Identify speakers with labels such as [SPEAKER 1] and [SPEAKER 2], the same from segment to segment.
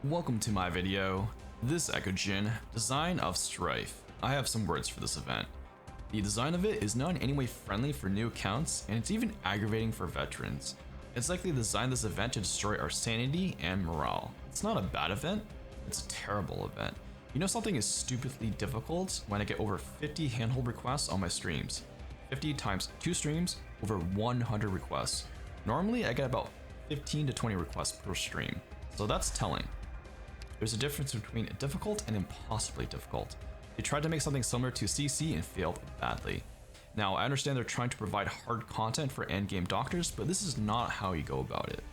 [SPEAKER 1] Welcome to my video. This Eckogen, design of Strife. I have some words for this event. The design of it is not in any way friendly for new accounts, and it's even aggravating for veterans. It's likely designed this event to destroy our sanity and morale. It's not a bad event, it's a terrible event. You know something is stupidly difficult when I get over 50 handhold requests on my streams. 50 times 2 streams, over 100 requests. Normally I get about 15 to 20 requests per stream, so that's telling. There's a difference between difficult and impossibly difficult. They tried to make something similar to CC and failed badly. Now, I understand they're trying to provide hard content for endgame doctors, but this is not how you go about it.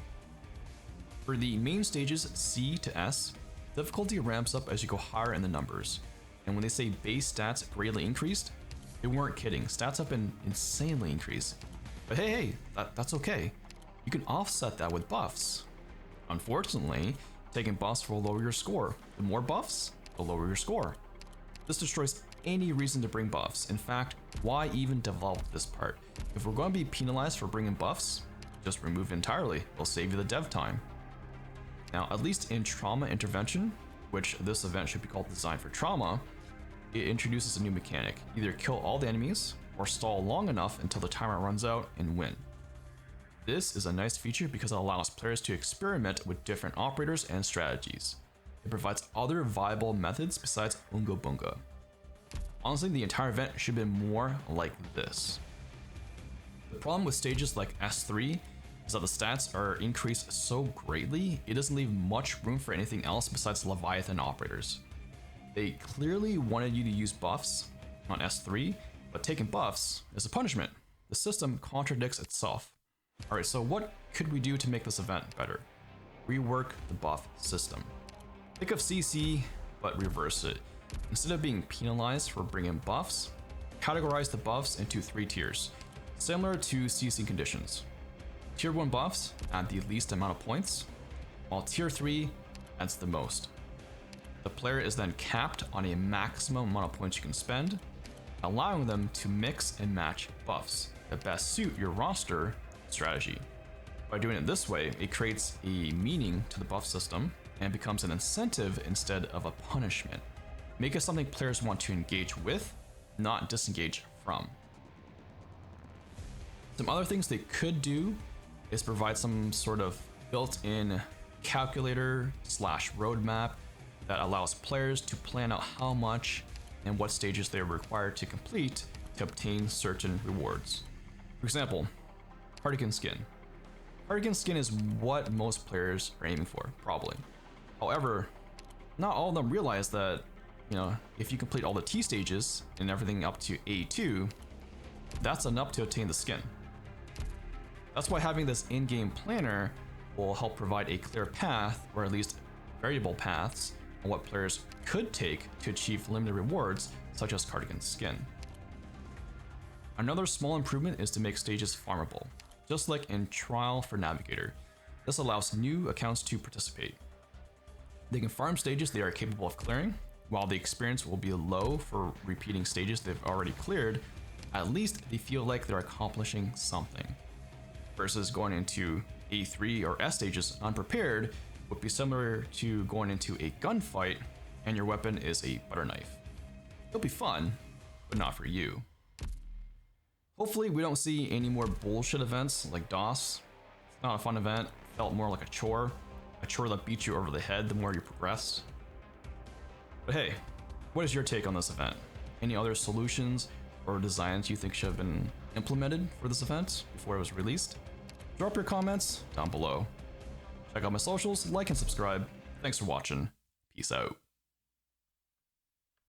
[SPEAKER 1] For the main stages C to S, difficulty ramps up as you go higher in the numbers. And when they say base stats greatly increased, they weren't kidding. Stats have been insanely increased. But hey, that's okay. You can offset that with buffs. Unfortunately, taking buffs will lower your score. The more buffs, the lower your score. This destroys any reason to bring buffs. In fact, why even develop this part? If we're going to be penalized for bringing buffs, just remove it entirely. It'll save you the dev time. Now, at least in Trauma Intervention, which this event should be called Design for Trauma, it introduces a new mechanic. Either kill all the enemies, or stall long enough until the timer runs out and win. This is a nice feature because it allows players to experiment with different operators and strategies. It provides other viable methods besides Unga Bunga. Honestly, the entire event should have been more like this. The problem with stages like S3 is that the stats are increased so greatly, it doesn't leave much room for anything else besides Leviathan operators. They clearly wanted you to use buffs on S3, but taking buffs is a punishment. The system contradicts itself. Alright, so what could we do to make this event better? Rework the buff system. Think of CC, but reverse it. Instead of being penalized for bringing buffs, categorize the buffs into 3 tiers, similar to CC conditions. Tier 1 buffs add the least amount of points, while Tier 3 adds the most. The player is then capped on a maximum amount of points you can spend, allowing them to mix and match buffs that best suit your roster strategy. By doing it this way, it creates a meaning to the buff system and becomes an incentive instead of a punishment. Make it something players want to engage with, not disengage from. Some other things they could do is provide some sort of built-in calculator / roadmap that allows players to plan out how much and what stages they are required to complete to obtain certain rewards. For example, Cardigan skin. Cardigan skin is what most players are aiming for, probably. However, not all of them realize that, if you complete all the T stages and everything up to A2, that's enough to obtain the skin. That's why having this in-game planner will help provide a clear path, or at least variable paths, on what players could take to achieve limited rewards, such as Cardigan skin. Another small improvement is to make stages farmable. Just like in Trial for Navigator, this allows new accounts to participate. They can farm stages they are capable of clearing. While the experience will be low for repeating stages they've already cleared, at least they feel like they're accomplishing something. Versus going into A3 or S stages unprepared would be similar to going into a gunfight and your weapon is a butter knife. It'll be fun, but not for you. Hopefully we don't see any more bullshit events like DOS. It's not a fun event, it felt more like a chore that beats you over the head the more you progress. But hey, what is your take on this event? Any other solutions or designs you think should have been implemented for this event before it was released? Drop your comments down below. Check out my socials, like and subscribe. Thanks for watching. Peace out.